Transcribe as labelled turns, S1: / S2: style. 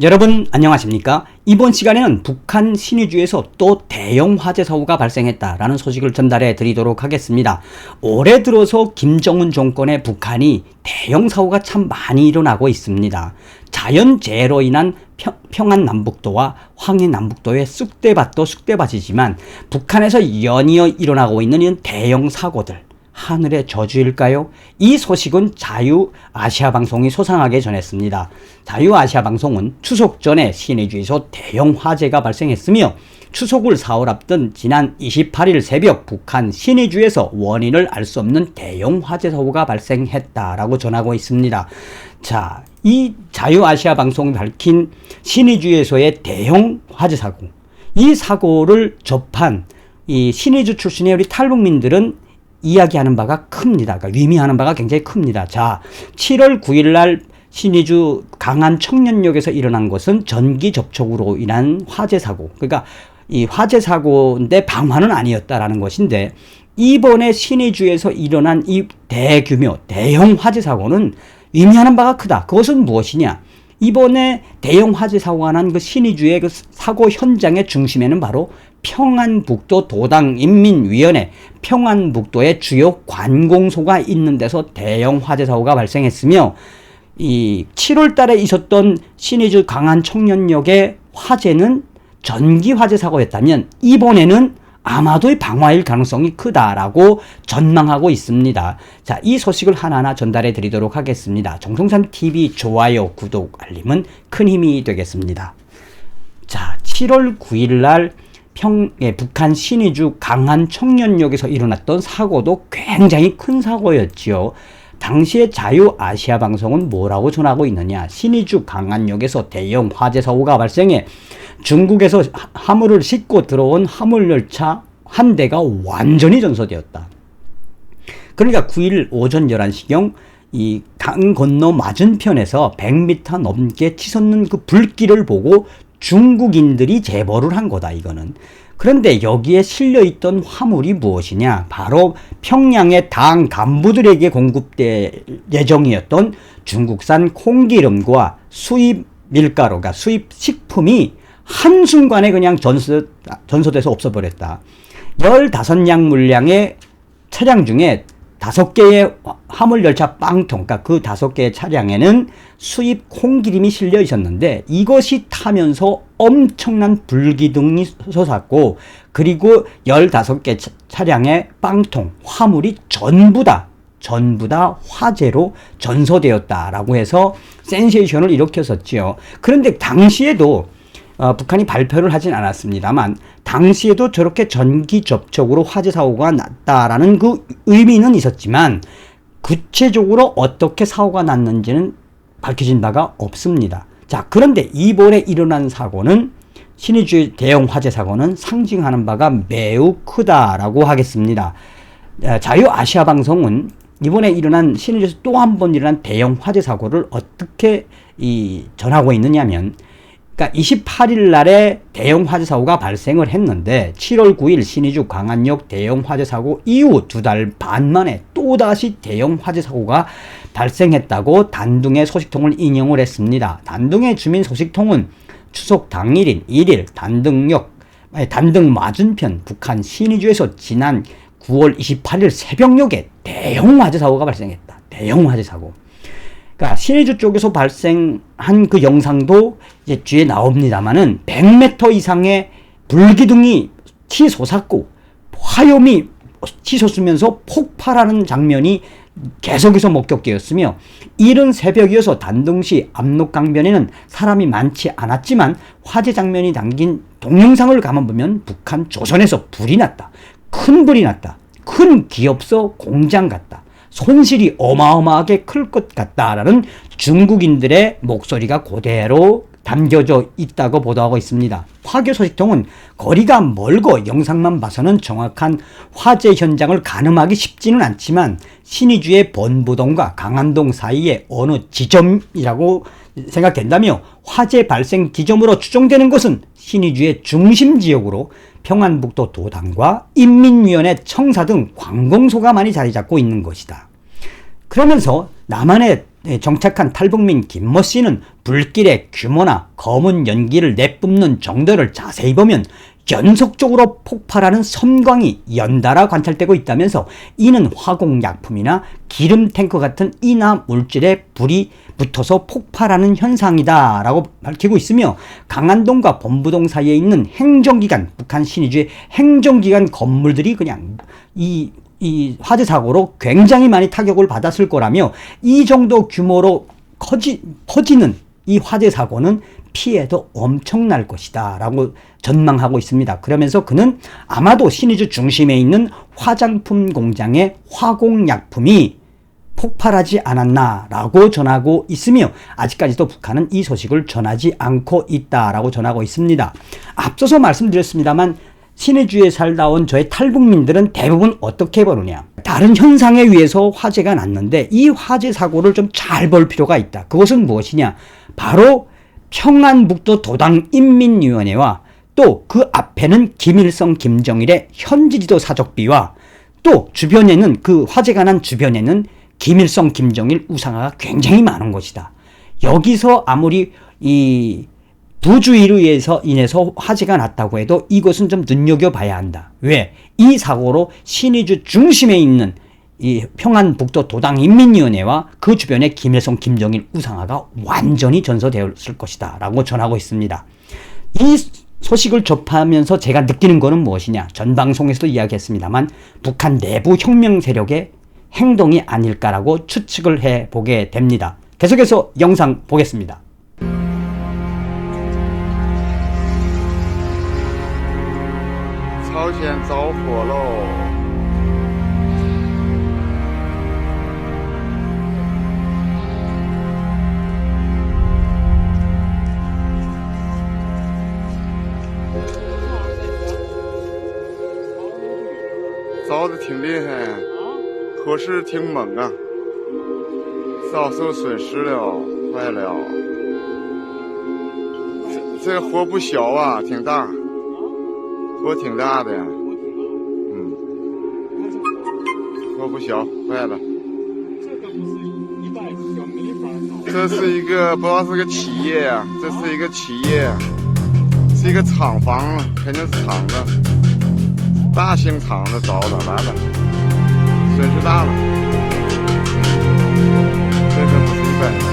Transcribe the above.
S1: 여러분 안녕하십니까? 이번 시간에는 북한 신의주에서 또 대형 화재 사고가 발생했다라는 소식을 전달해 드리도록 하겠습니다. 올해 들어서 김정은 정권의 북한이 대형 사고가 참 많이 일어나고 있습니다. 자연재해로 인한 평안남북도와 황해남북도의 쑥대밭도 쑥대밭이지만 북한에서 연이어 일어나고 있는 이런 대형 사고들, 하늘의 저주일까요? 이 소식은 자유아시아방송이 소상하게 전했습니다. 자유아시아방송은 추석 전에 신의주에서 대형 화재가 발생했으며 추석을 사흘 앞둔 지난 28일 새벽 북한 신의주에서 원인을 알 수 없는 대형 화재 사고가 발생했다라고 전하고 있습니다. 자, 이 자유아시아방송이 밝힌 신의주에서의 대형 화재 사고, 이 사고를 접한 이 신의주 출신의 우리 탈북민들은 이야기하는 바가 큽니다. 그러니까 의미하는 바가 굉장히 큽니다. 자, 7월 9일 날 신의주 강한 청년역에서 일어난 것은 전기 접촉으로 인한 화재 사고. 그러니까 이 화재 사고인데 방화는 아니었다라는 것인데, 이번에 신의주에서 일어난 이 대규모 대형 화재 사고는 의미하는 바가 크다. 그것은 무엇이냐? 이번에 대형 화재 사고가 난 그 신의주의 그 사고 현장의 중심에는 바로 평안북도 도당인민위원회, 평안북도의 주요 관공소가 있는 데서 대형 화재 사고가 발생했으며, 이 7월 달에 있었던 신의주 강한 청년역의 화재는 전기 화재 사고였다면 이번에는 아마도 방화일 가능성이 크다라고 전망하고 있습니다. 자, 이 소식을 하나하나 전달해 드리도록 하겠습니다. 정성삼TV 좋아요, 구독, 알림은 큰 힘이 되겠습니다. 자, 7월 9일 날 북한 신의주 강한 청년역에서 일어났던 사고도 굉장히 큰 사고였지요. 당시에 자유아시아방송은 뭐라고 전하고 있느냐? 신의주 강한역에서 대형 화재 사고가 발생해 중국에서 화물을 싣고 들어온 화물열차 한 대가 완전히 전소되었다. 그러니까 9일 오전 11시경 이 강 건너 맞은편에서 100m 넘게 치솟는 그 불길을 보고 중국인들이 제보를 한 거다, 이거는. 그런데 여기에 실려있던 화물이 무엇이냐? 바로 평양의 당 간부들에게 공급될 예정이었던 중국산 콩기름과 수입 밀가루, 그러니까 수입 식품이 한순간에 그냥 전소돼서 없어버렸다. 15량 물량의 차량 중에 5개의 화물열차 빵통, 그러니까 그 5개의 차량에는 수입 콩기름이 실려 있었는데 이것이 타면서 엄청난 불기둥이 솟았고, 그리고 15개 차량의 빵통, 화물이 전부 다 화재로 전소되었다라고 해서 센세이션을 일으켰었지요. 그런데 당시에도 북한이 발표를 하진 않았습니다만 당시에도 저렇게 전기 접촉으로 화재 사고가 났다라는 그 의미는 있었지만 구체적으로 어떻게 사고가 났는지는 밝혀진 바가 없습니다. 자, 그런데 이번에 일어난 사고는, 신의주의 대형 화재 사고는 상징하는 바가 매우 크다라고 하겠습니다. 자유아시아방송은 이번에 일어난 신의주에서 또 한 번 일어난 대형 화재 사고를 어떻게 전하고 있느냐면, 그러니까 28일 날에 대형 화재 사고가 발생을 했는데 7월 9일 신의주 강한역 대형 화재 사고 이후 2달 반 만에 또다시 대형 화재 사고가 발생했다고 단둥의 소식통을 인용을 했습니다. 단둥의 주민 소식통은 추석 당일인 1일 단둥 맞은편 북한 신의주에서 지난 9월 28일 새벽녘에 대형 화재 사고가 발생했다. 대형 화재 사고. 그러니까 신의주 쪽에서 발생한 그 영상도 이제 뒤에 나옵니다만은 100m 이상의 불기둥이 치솟았고 화염이 치솟으면서 폭발하는 장면이 계속해서 목격되었으며, 이른 새벽이어서 단둥시 압록강변에는 사람이 많지 않았지만 화재 장면이 담긴 동영상을 감아보면 북한 조선에서 불이 났다. 큰 불이 났다. 큰 기업서 공장 같다. 손실이 어마어마하게 클 것 같다라는 중국인들의 목소리가 그대로 담겨져 있다고 보도하고 있습니다. 화교 소식통은 거리가 멀고 영상만 봐서는 정확한 화재 현장을 가늠하기 쉽지는 않지만 신의주의 본부동과 강안동 사이의 어느 지점이라고 생각된다며, 화재 발생 지점으로 추정되는 것은 신의주의 중심 지역으로 평안북도 도당과 인민위원회 청사 등 관공소가 많이 자리 잡고 있는 것이다. 그러면서 남한의 정착한 탈북민 김모 씨는 불길의 규모나 검은 연기를 내뿜는 정도를 자세히 보면 연속적으로 폭발하는 섬광이 연달아 관찰되고 있다면서 이는 화공약품이나 기름 탱크 같은 인화 물질에 불이 붙어서 폭발하는 현상이다 라고 밝히고 있으며, 강안동과 본부동 사이에 있는 행정기관, 북한 신의주의 행정기관 건물들이 그냥 이 화재 사고로 굉장히 많이 타격을 받았을 거라며, 이 정도 규모로 퍼지는 이 화재 사고는 피해도 엄청날 것이다 라고 전망하고 있습니다. 그러면서 그는 아마도 신의주 중심에 있는 화장품 공장의 화공약품이 폭발하지 않았나 라고 전하고 있으며, 아직까지도 북한은 이 소식을 전하지 않고 있다라고 전하고 있습니다. 앞서서 말씀드렸습니다만 신의주에 살다 온 저의 탈북민들은 대부분 어떻게 보느냐, 다른 현상에 의해서 화재가 났는데 이 화재 사고를 좀 잘 볼 필요가 있다. 그것은 무엇이냐, 바로 평안북도 도당인민위원회와 또 그 앞에는 김일성, 김정일의 현지지도 사적비와 또 주변에는, 그 화재가 난 주변에는 김일성, 김정일 우상화가 굉장히 많은 것이다. 여기서 아무리 이 부주의로 인해서 화재가 났다고 해도 이것은 좀 눈여겨봐야 한다. 왜? 이 사고로 신의주 중심에 있는 이 평안북도 도당인민위원회와 그 주변에 김일성, 김정일 우상화가 완전히 전소되었을 것이다 라고 전하고 있습니다. 이 소식을 접하면서 제가 느끼는 것은 무엇이냐, 전 방송에서도 이야기했습니다만 북한 내부 혁명 세력의 행동이 아닐까라고 추측을 해보게 됩니다. 계속해서 영상 보겠습니다.
S2: 朝鲜着火喽！着的挺厉害，火势挺猛啊，遭受损失了，坏了。这火不小啊，挺大。 火挺大的呀，火不小，坏了。这是一个不知道是个企业呀，这是一个企业，是一个厂房，肯定是厂子，大型厂子着了，完了，损失大了。这个不是一般。